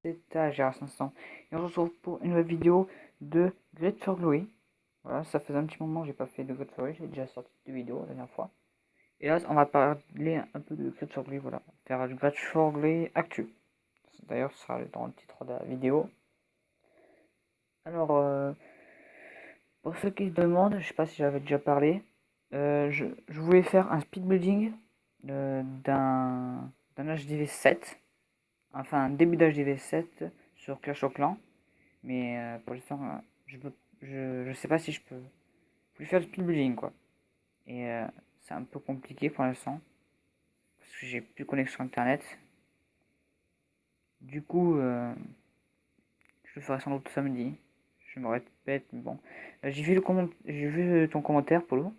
C'est à Gérard 500 et on se retrouve pour une nouvelle vidéo de Great for Glory. Voilà, ça faisait un petit moment que j'ai pas fait de Great for Glory, j'ai déjà sorti deux vidéos la dernière fois. Et là, on va parler un peu de Great for Glory, voilà, faire du Great for Glory Actu. D'ailleurs, ce sera dans le titre de la vidéo. Alors, pour ceux qui se demandent, je sais pas si j'avais déjà parlé, je voulais faire un speed building d'un HDV 7, enfin un début d'HDV 7 sur Clash of Clans. Mais pour l'instant, je sais pas si je peux plus faire du speed building quoi. Et c'est un peu compliqué pour l'instant parce que j'ai plus de connexion internet. Du coup, je le ferai sans doute samedi. Je me répète, mais bon. J'ai vu ton commentaire, Polo.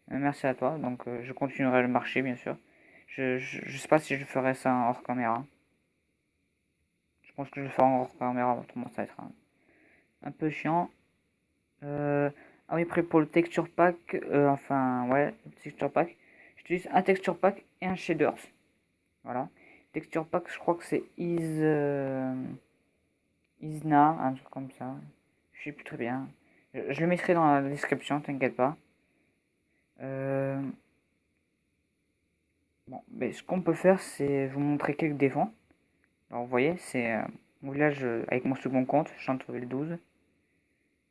Merci à toi. Donc je continuerai le marché bien sûr. Je sais pas si je ferai ça hors caméra. Je pense que je le ferai hors caméra, autrement ça va être un peu chiant. Ah oui, après pour le texture pack, enfin ouais, le texture pack, j'utilise un texture pack et un shaders. Voilà. Texture pack, je crois que c'est Isna, un truc comme ça. Je sais plus très bien. Je le mettrai dans la description, t'inquiète pas. Bon, mais ce qu'on peut faire, c'est vous montrer quelques défauts. Alors vous voyez, c'est mon village avec mon second compte, Chantreville 12,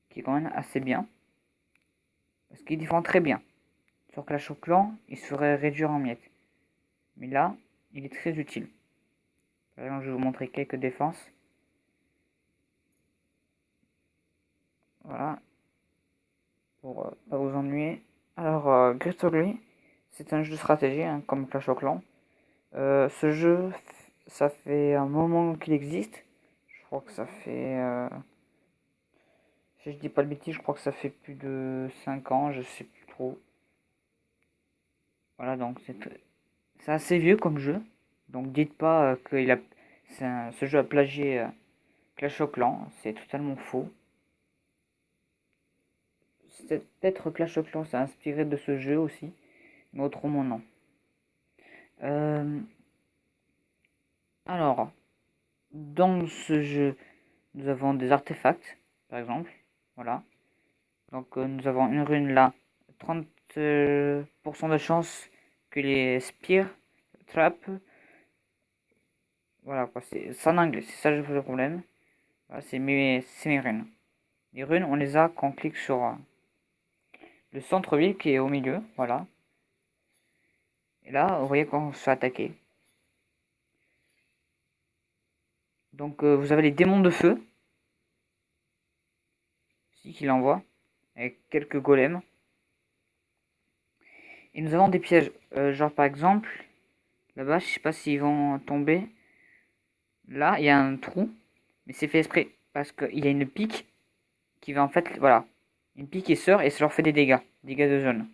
qui est quand même assez bien. Parce qu'il défend très bien. Sur Clash of Clans, il se ferait réduire en miettes. Mais là, il est très utile. Par exemple, je vais vous montrer quelques défenses. Voilà, pour pas vous ennuyer. Alors, Great Ugly, c'est un jeu de stratégie, hein, comme Clash of Clans. Ce jeu, ça fait un moment qu'il existe. Je crois que ça fait... si je dis pas de bêtises, je crois que ça fait plus de 5 ans, je sais plus trop. Voilà, donc c'est assez vieux comme jeu. Donc dites pas ce jeu a plagié Clash of Clans, c'est totalement faux. Peut-être Clash of Clans s'est inspiré de ce jeu aussi, mais autrement non. Euh, alors, dans ce jeu, nous avons des artefacts, par exemple. Voilà. Donc nous avons une rune là, 30% de chance que les spires trappent. Voilà quoi, c'est en anglais, c'est ça le problème. Voilà, c'est mes runes. Les runes, on les a quand on clique sur le centre-ville qui est au milieu, voilà. Et là, vous voyez quand on se fait attaquer. Donc vous avez les démons de feu, ici qu'il envoie, avec quelques golems. Et nous avons des pièges, genre par exemple, là-bas, je sais pas s'ils vont tomber. Là, il y a un trou, mais c'est fait exprès, parce qu'il y a une pique qui va en fait, voilà, une pique qui sort et ça leur fait des dégâts de zone.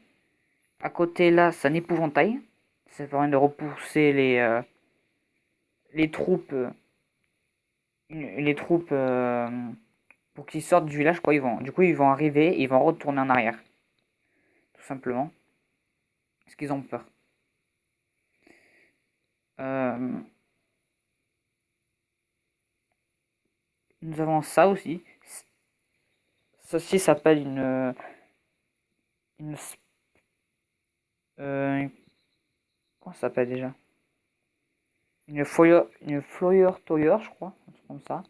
À côté là, c'est un épouvantail, ça permet de repousser les troupes, pour qu'ils sortent du village, quoi, du coup, ils vont arriver, ils vont retourner en arrière, tout simplement, parce qu'ils ont peur. Euh, nous avons ça aussi. Ceci s'appelle une, euh, comment ça s'appelle déjà? Une Floyer Toyer, je crois, un truc comme ça.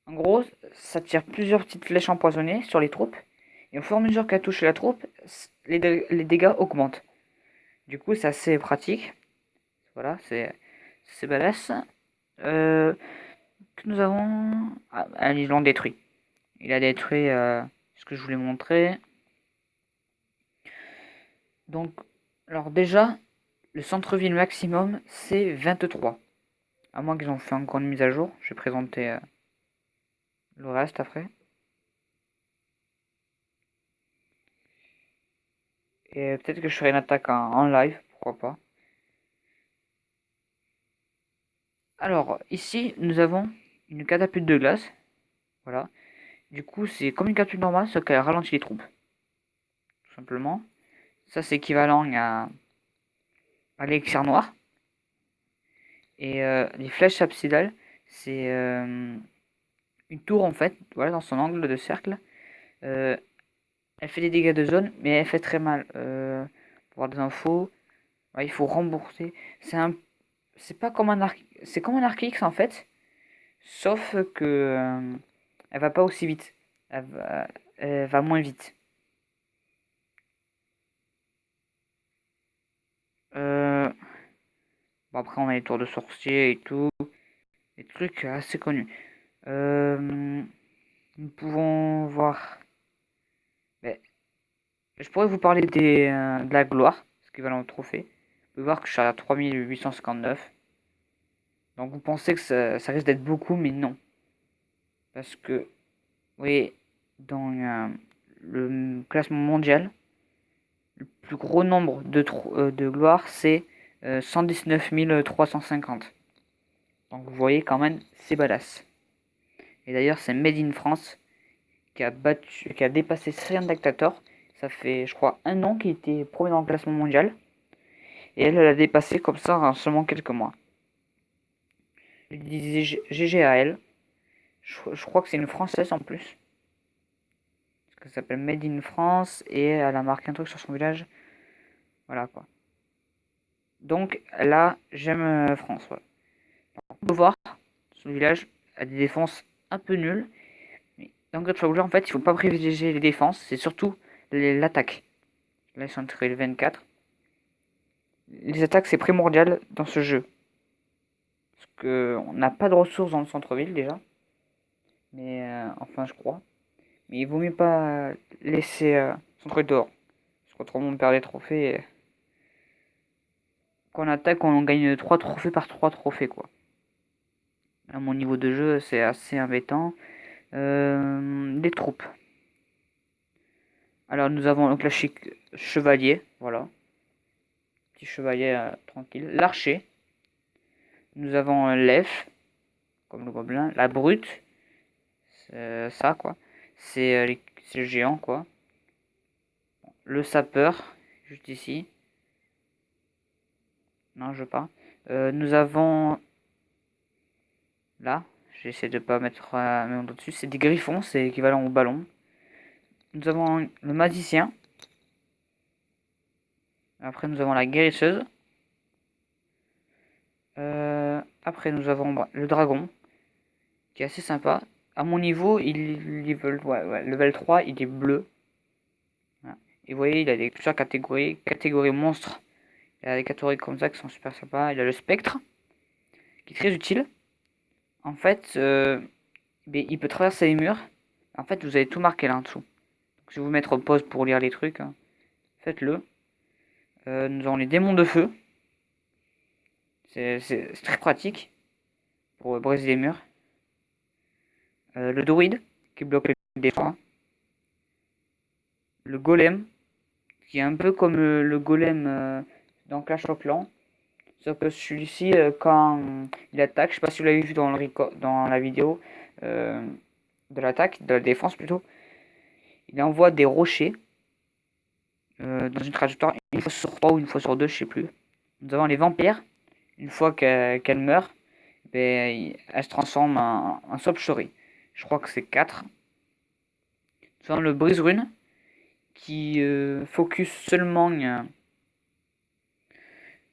En gros, ça tire plusieurs petites flèches empoisonnées sur les troupes. Et au fur et à mesure qu'elle touche la troupe, les dégâts augmentent. Du coup, c'est assez pratique. Voilà, c'est balèze. Que nous avons... Ah, ils l'ont détruit. Il a détruit ce que je voulais montrer. Donc, alors déjà, le centre-ville maximum, c'est 23. À moins qu'ils ont fait encore une mise à jour. Je vais présenter le reste après. Et peut-être que je ferai une attaque en live, pourquoi pas. Alors, ici, nous avons une catapulte de glace. Voilà. Du coup, c'est comme une catapulte normale, sauf qu'elle ralentit les troupes. Tout simplement. Ça, c'est équivalent à l'élixir noir. Et les flèches absidales, c'est une tour en fait, voilà, dans son angle de cercle. Euh, Elle fait des dégâts de zone, mais elle fait très mal. Pour avoir des infos, ouais, il faut rembourser. C'est pas comme un arc, c'est comme un Arc-X en fait, sauf que elle va pas aussi vite. Elle va moins vite. Euh, bon, après, on a les tours de sorcier et tout, des trucs assez connus. Euh, Nous pouvons voir. Mais je pourrais vous parler de la gloire, ce qui va dans le trophée. Vous pouvez voir que je suis à 3859. Donc vous pensez que ça risque d'être beaucoup, mais non. Parce que, oui, dans le classement mondial, le plus gros nombre de gloires, c'est 119 350. Donc vous voyez quand même, c'est badass. Et d'ailleurs, c'est Made in France qui a dépassé Syrian Dictator. Ça fait, je crois, un an qu'il était premier dans le classement mondial. Et elle l'a dépassé comme ça en seulement quelques mois. Je disais GG à elle. Je crois que c'est une française en plus. Parce qu'elle s'appelle Made in France et elle a marqué un truc sur son village. Voilà quoi. Donc là, j'aime France. Voilà. On peut voir, son village a des défenses un peu nulles. Mais dans God of War, en fait, il faut pas privilégier les défenses, c'est surtout l'attaque. Là, ils sont entre les 24. Les attaques, c'est primordial dans ce jeu. Parce qu'on n'a pas de ressources dans le centre-ville déjà. Mais enfin, je crois. Mais il vaut mieux pas laisser son truc dehors. Parce qu'autrement, on perd des trophées. Et quand on attaque, on gagne 3 trophées par 3 trophées, quoi. À mon niveau de jeu, c'est assez embêtant. Les troupes. Alors, nous avons le classique chevalier. Voilà. Petit chevalier tranquille. L'archer. Nous avons l'elfe. Comme le gobelin. La brute. C'est ça, quoi. C'est le géant, quoi. Le sapeur. Juste ici. Non, je veux pas. Nous avons là, j'essaie de pas mettre mes mains dessus. C'est des griffons, c'est équivalent au ballon. Nous avons le magicien. Après, nous avons la guérisseuse. Après, nous avons le dragon, qui est assez sympa. À mon niveau, ouais, level 3, il est bleu. Voilà. Et vous voyez, il a plusieurs catégories. Catégorie monstre. Il a des catégories comme ça qui sont super sympas. Il a le spectre, qui est très utile. En fait, il peut traverser les murs. En fait, vous avez tout marqué là en dessous. Donc, je vais vous mettre pause pour lire les trucs, hein. Faites-le. Nous avons les démons de feu. C'est très pratique pour briser les murs. Le druide qui bloque les défenses. Le golem qui est un peu comme le golem dans Clash of Clans. Sauf que celui-ci, quand il attaque, je sais pas si vous l'avez vu dans la vidéo de l'attaque, de la défense plutôt, il envoie des rochers dans une trajectoire une fois sur 3 ou une fois sur 2, je sais plus. Nous avons les vampires. Une fois qu'elle meurt, ben, elle se transforme en Sopchori. Je crois que c'est 4. Nous avons le brise-rune qui focus seulement.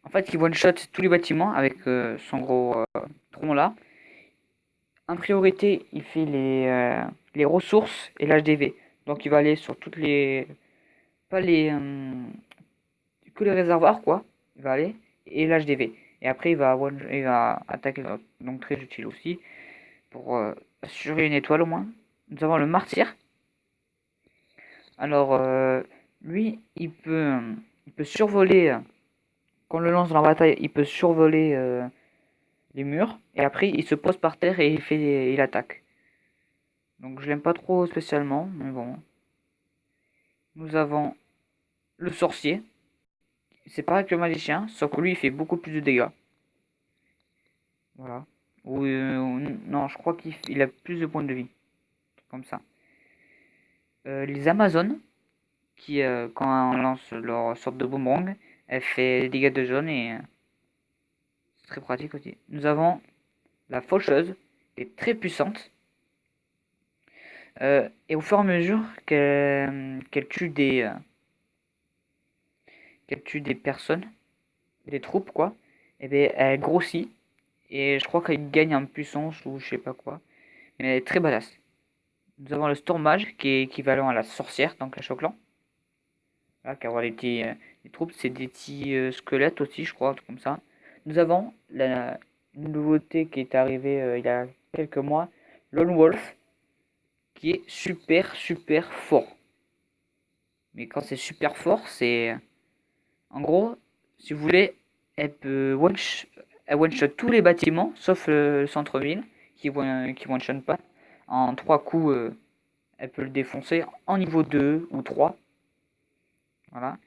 En fait, il one-shot tous les bâtiments avec son gros tronc là. En priorité, il fait les ressources et l'HDV. Donc il va aller sur toutes les. Pas les. Que les réservoirs quoi. Il va aller. Et l'HDV. Et après, il va attaquer. Donc très utile aussi. Pour assurer une étoile au moins. Nous avons le martyr. Alors, lui, il peut survoler. Quand on le lance dans la bataille, il peut survoler les murs. Et après, il se pose par terre et il attaque. Donc, je l'aime pas trop spécialement. Mais bon. Nous avons le sorcier. C'est pareil que le magicien. Sauf que lui, il fait beaucoup plus de dégâts. Voilà. Non, je crois qu'il a plus de points de vie. Comme ça. Les Amazones. Qui, quand on lance leur sorte de boomerang, elle fait des dégâts de jaune et très pratique aussi. Nous avons la faucheuse, qui est très puissante. Et au fur et à mesure qu'elle tue des personnes, des troupes quoi, et bien elle grossit. Et je crois qu'elle gagne en puissance ou je sais pas quoi. Mais elle est très badass. Nous avons le Stormage qui est équivalent à la sorcière dans Clash of Clans. Là, qui avoir les troupes, c'est des petits squelettes aussi, je crois, un truc comme ça. Nous avons la nouveauté qui est arrivée il y a quelques mois, Lone Wolf, qui est super super fort. Mais quand c'est super fort, c'est en gros, si vous voulez, elle one-shot tous les bâtiments sauf le centre-ville qui one-shot pas. En 3 coups, elle peut le défoncer en niveau 2 ou 3. Voilà.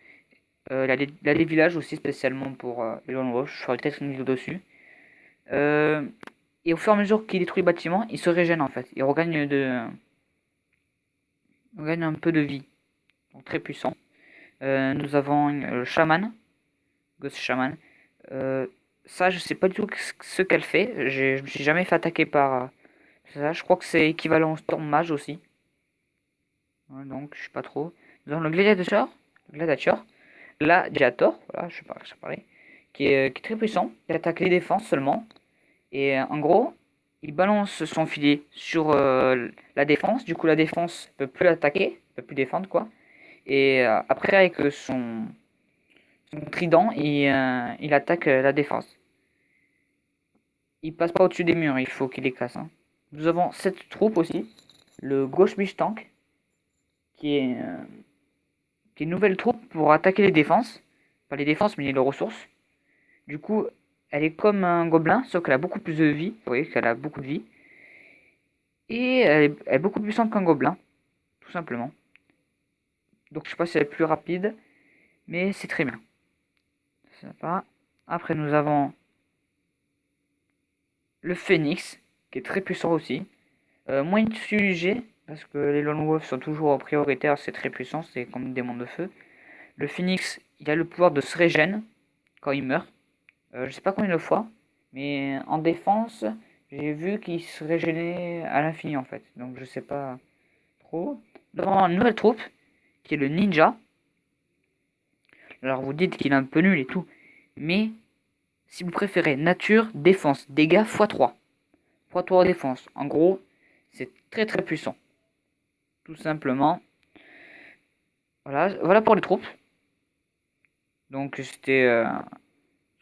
Les villages aussi spécialement pour les Lone Wolf, je ferai peut-être une vidéo dessus. Et au fur et à mesure qu'il détruit le bâtiment, il se régène en fait. Il regagne un peu de vie. Donc très puissant. Nous avons le Shaman, Ghost Shaman. Ça, je sais pas du tout ce qu'elle fait. Je me suis jamais fait attaquer par ça. Je crois que c'est équivalent au Storm Mage aussi. Ouais, donc, je sais pas trop. Nous avons le Gladiator, voilà, je sais pas, je parlais, qui est très puissant. Il attaque les défenses seulement. Et en gros, il balance son filet sur la défense. Du coup, la défense peut plus l'attaquer, peut plus défendre quoi. Et après, avec son trident, il attaque la défense. Il passe pas au-dessus des murs, il faut qu'il les casse. Hein. Nous avons cette troupe aussi, le Gauche Biche Tank, qui est, euh, qui est une nouvelle troupe pour attaquer les défenses. Pas les défenses, mais les ressources. Du coup, elle est comme un gobelin, sauf qu'elle a beaucoup plus de vie. Vous voyez qu'elle a beaucoup de vie. Et elle est beaucoup plus puissante qu'un gobelin, tout simplement. Donc je sais pas si elle est plus rapide, mais c'est très bien. Sympa. Après, nous avons le Phoenix, qui est très puissant aussi. Moins utilisé, parce que les Lone Wolves sont toujours prioritaires, c'est très puissant, c'est comme des démons de feu. Le Phoenix, il a le pouvoir de se régénérer quand il meurt. Je sais pas combien de fois, mais en défense, j'ai vu qu'il se régénérait à l'infini en fait. Donc je sais pas trop. Nous avons une nouvelle troupe, qui est le Ninja. Alors vous dites qu'il est un peu nul et tout, mais si vous préférez nature, défense, dégâts x3. x3 défense. En gros, c'est très très puissant. Tout simplement. Voilà pour les troupes. Donc c'était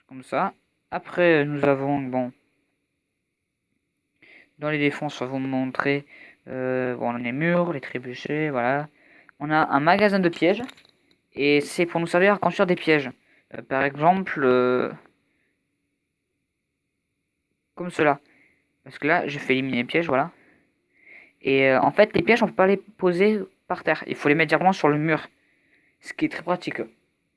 comme ça. Après nous avons bon dans les défenses on va vous montrer bon les murs, les trébuchets, voilà. On a un magasin de pièges et c'est pour nous servir à construire des pièges. Par exemple comme cela. Parce que là j'ai fait éliminer les pièges, voilà. Et en fait les pièges on peut pas les poser par terre, il faut les mettre directement sur le mur. Ce qui est très pratique.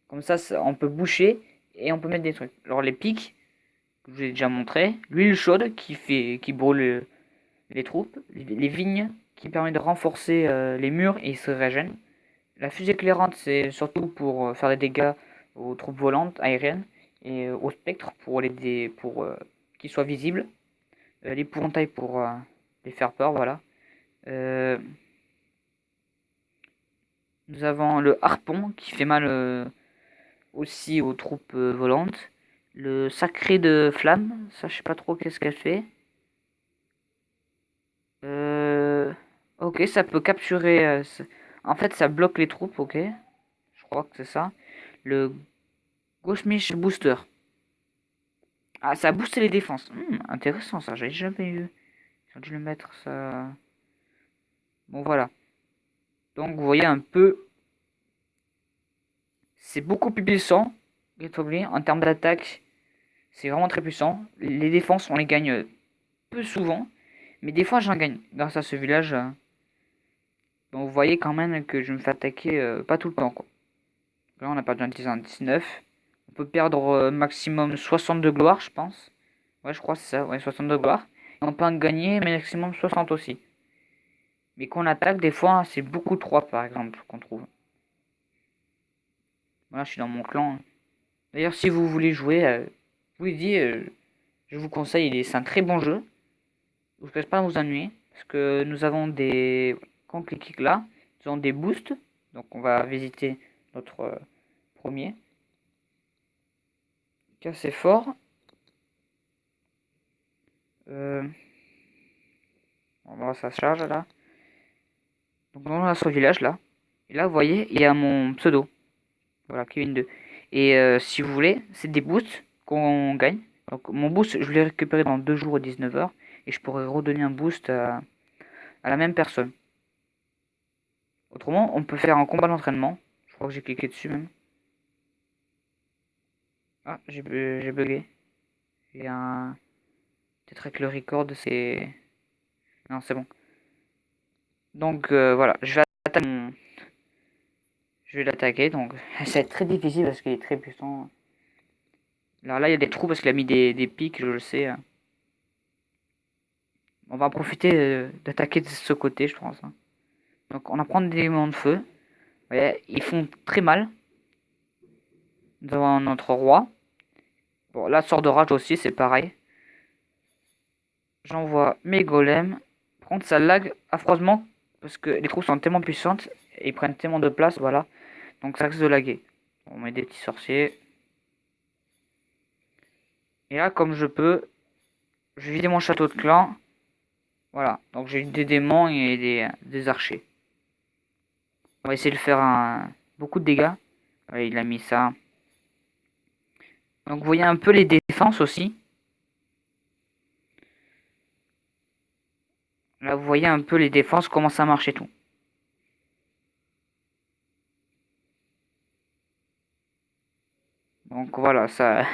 Comme ça on peut boucher et on peut mettre des trucs. Alors les pics que je vous ai déjà montré, l'huile chaude qui brûle les troupes, les vignes qui permettent de renforcer les murs et ils se régènent. La fusée éclairante c'est surtout pour faire des dégâts aux troupes volantes aériennes et aux spectres pour qu'ils soient visibles. L'épouvantail pour les faire peur, voilà. Euh, Nous avons le harpon qui fait mal aussi aux troupes volantes. Le sacré de flamme, ça je sais pas trop qu'est-ce qu'elle fait. Ok, ça peut capturer. En fait, ça bloque les troupes, ok. Je crois que c'est ça. Le Gauchemish Booster. Ah, ça a boosté les défenses. Intéressant ça, j'avais jamais eu. J'ai dû le mettre ça. Bon, voilà. Donc, vous voyez un peu. C'est beaucoup plus puissant. En termes d'attaque, c'est vraiment très puissant. Les défenses, on les gagne peu souvent. Mais des fois, j'en gagne grâce à ce village. Donc, vous voyez quand même que je me fais attaquer pas tout le temps, quoi. Là, on a perdu un 10 en 19. On peut perdre maximum 60 de gloire, je pense. Ouais, je crois que c'est ça. Ouais, 60 de gloire. Et on peut en gagner maximum 60 aussi. Mais qu'on attaque, des fois, c'est beaucoup 3 par exemple, qu'on trouve. Voilà, je suis dans mon clan. D'ailleurs, si vous voulez jouer, je vous dis, Je vous conseille, c'est un très bon jeu. Vous ne pas vous ennuyer. Parce que nous avons des... Quand on clique là, nous avons des boosts. Donc on va visiter notre premier. Qui est assez fort. On va voir, ça se charge là. Donc on a son village là. Et là vous voyez, il y a mon pseudo. Voilà, Kevin 2. Et si vous voulez, c'est des boosts qu'on gagne. Donc mon boost, je l'ai récupéré dans 2 jours à 19h. Et je pourrais redonner un boost à la même personne. Autrement, on peut faire un combat d'entraînement. Je crois que j'ai cliqué dessus même. Ah, j'ai bugué. Il y a un... Peut-être avec le record, c'est... Non, c'est bon. Donc voilà, je vais l'attaquer. Donc ça va être très difficile parce qu'il est très puissant. Alors là, il y a des trous parce qu'il a mis des pics, je le sais. On va profiter d'attaquer de ce côté, je pense. Donc on va prendre des éléments de feu. Vous voyez, ils font très mal. Nous avons notre roi. Bon, la sort de rage aussi, c'est pareil. J'envoie mes golems. Prendre ça lag affreusement parce que les troupes sont tellement puissantes et ils prennent tellement de place, voilà. Donc ça risque de laguer. On met des petits sorciers. Et là, comme je peux, je vais vider mon château de clan. Voilà, donc j'ai des démons et des archers. On va essayer de faire beaucoup de dégâts. Ouais, il a mis ça. Donc vous voyez un peu les défenses aussi. Là vous voyez un peu les défenses, comment ça marche et tout. Donc voilà, ça...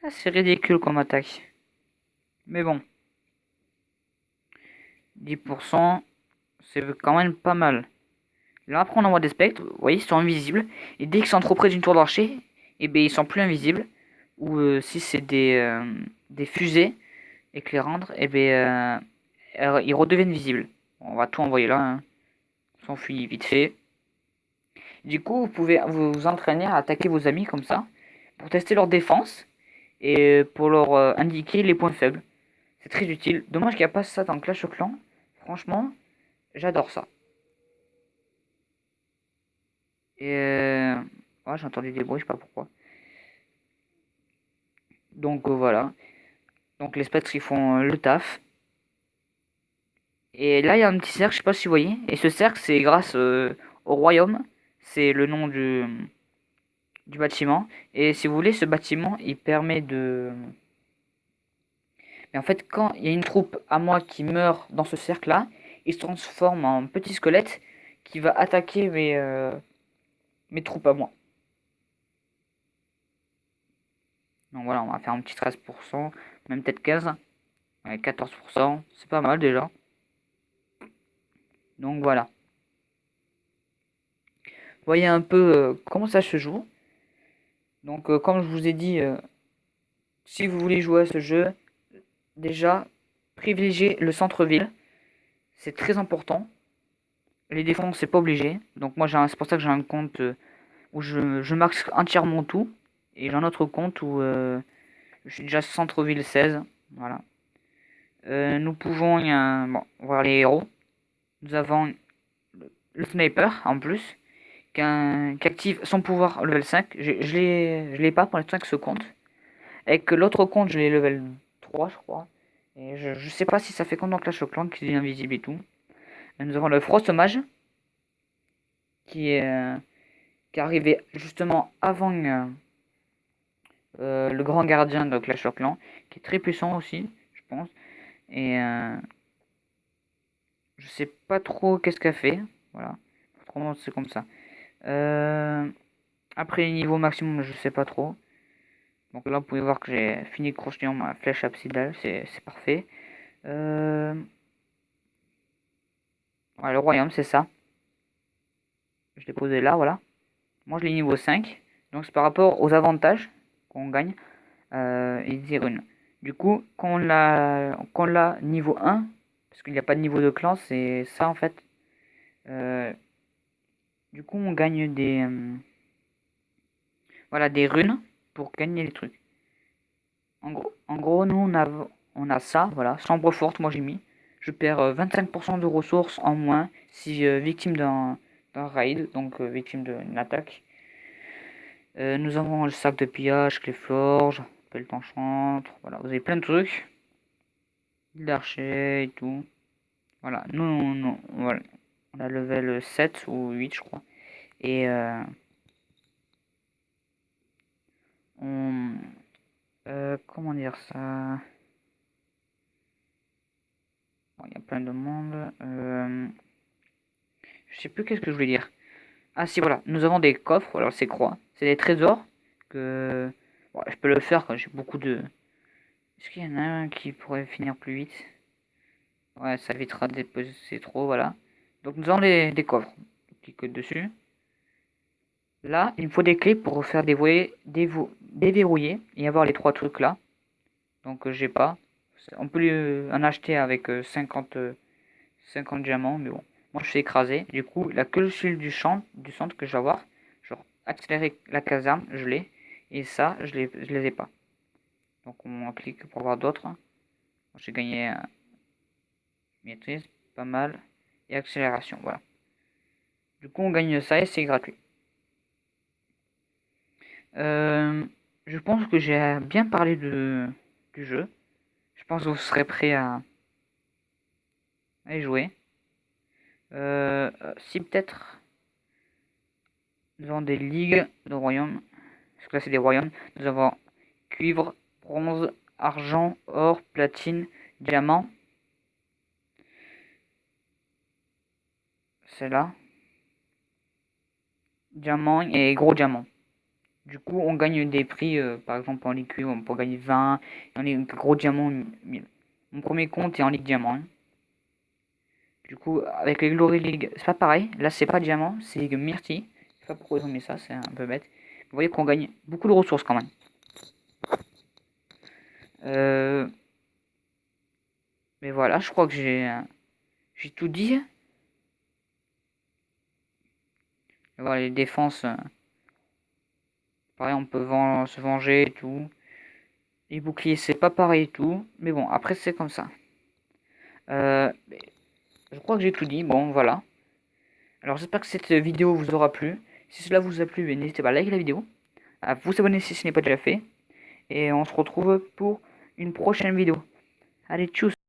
c'est ridicule comme attaque. Mais bon. 10%, c'est quand même pas mal. Là après on envoie des spectres, vous voyez ils sont invisibles. Et dès qu'ils sont trop près d'une tour d'archer, et bien ils sont plus invisibles. Ou si c'est des fusées éclairantes, et bien ils redeviennent visibles. On va tout envoyer là, hein. On s'enfuit vite fait. Du coup, vous pouvez vous entraîner à attaquer vos amis comme ça, pour tester leur défense et pour leur indiquer les points faibles. C'est très utile. Dommage qu'il n'y a pas ça dans Clash of Clans. Franchement, j'adore ça. Et ouais, j'ai entendu des bruits, je sais pas pourquoi. Donc voilà. Donc les spectres ils font le taf. Et là il y a un petit cercle, je sais pas si vous voyez. Et ce cercle c'est grâce au royaume. C'est le nom du bâtiment. Et si vous voulez, ce bâtiment il permet de... Mais en fait, quand il y a une troupe à moi qui meurt dans ce cercle-là, il se transforme en petit squelette qui va attaquer mes troupes à moi. Donc voilà, on va faire un petit 13%, même peut-être 15%, ouais, 14%, c'est pas mal déjà. Donc voilà. Voyez un peu comment ça se joue. Donc comme je vous ai dit, si vous voulez jouer à ce jeu, déjà, privilégiez le centre-ville. C'est très important. Les défenses, c'est pas obligé. Donc moi, c'est pour ça que j'ai un compte où je marque entièrement tout. Et j'ai un autre compte où je suis déjà centre-ville 16. Voilà. Nous pouvons bon, voir les héros. Nous avons le sniper en plus qui active son pouvoir level 5. Je l'ai pas pour l'instant avec ce compte. Avec l'autre compte, je l'ai level 3, je crois. Et je sais pas si ça fait compte dans Clash of Clans qui est invisible et tout. Et nous avons le Frost Mage qui est, euh, qui est arrivé justement avant le grand gardien de Clash of Clans, qui est très puissant aussi, je pense. Et je sais pas trop qu'est-ce qu'elle fait. Voilà. Autrement, c'est comme ça. Après les niveaux maximum, je sais pas trop. Donc là, vous pouvez voir que j'ai fini de crocheter ma flèche absidale, c'est parfait. Ouais, le royaume, c'est ça. Je l'ai posé là, voilà. Moi, je l'ai niveau 5. Donc c'est par rapport aux avantages qu'on gagne. Et dire une. Du coup, quand on l'a niveau 1, parce qu'il n'y a pas de niveau de clan, c'est ça en fait. Euh, du coup, on gagne voilà, des runes pour gagner les trucs. En gros, nous, on a ça, voilà, chambre forte, moi j'ai mis. Je perds 25% de ressources en moins si victime d'un raid, donc victime d'une attaque. Nous avons le sac de pillage, clé forge, pelle enchantre, voilà, vous avez plein de trucs. L'archer et tout. Voilà, voilà. On a level 7 ou 8 je crois. Et on... comment dire ça? Bon, il y a plein de monde. Je sais plus qu'est-ce que je voulais dire. Ah si, voilà, nous avons des coffres, alors c'est croix. C'est des trésors que... Bon, je peux le faire quand j'ai beaucoup de... Est-ce qu'il y en a un qui pourrait finir plus vite? Ouais, ça évitera de déposer trop, voilà. Donc nous avons des coffres. On clique dessus. Là, il me faut des clés pour faire déverrouiller et avoir les trois trucs là. Donc j'ai pas. On peut en acheter avec 50 diamants, mais bon. Moi je suis écrasé. Du coup, la que le du centre que je vais avoir, genre accélérer la caserne, je l'ai. Et ça, je les ai pas. Donc on clique pour avoir d'autres. J'ai gagné maîtrise, pas mal. Et accélération, voilà. Du coup on gagne ça et c'est gratuit. Euh, je pense que j'ai bien parlé du jeu. Je pense que vous serez prêt à y jouer. Si peut-être nous avons des ligues de royaumes. Parce que là c'est des royaumes. Nous avons cuivre, bronze, argent, or, platine, diamant. C'est là. Diamant et gros diamant. Du coup on gagne des prix. Par exemple en ligue cuivre on peut gagner 20. Et en ligue gros diamant 1000. Mon premier compte est en ligue diamant, hein. Du coup, avec les Glory League, c'est pas pareil. Là, c'est pas diamant, c'est Ligue Myrtille. Je sais pas pourquoi ils ont mis ça, c'est un peu bête. Vous voyez qu'on gagne beaucoup de ressources quand même. Euh, mais voilà, je crois que j'ai tout dit. Et voilà, les défenses, pareil, on peut se venger et tout. Les boucliers, c'est pas pareil et tout. Mais bon, après, c'est comme ça. Mais je crois que j'ai tout dit. Bon, voilà. Alors, j'espère que cette vidéo vous aura plu. Si cela vous a plu, n'hésitez pas à liker la vidéo, à vous abonner si ce n'est pas déjà fait. Et on se retrouve pour une prochaine vidéo. Allez, tchuss!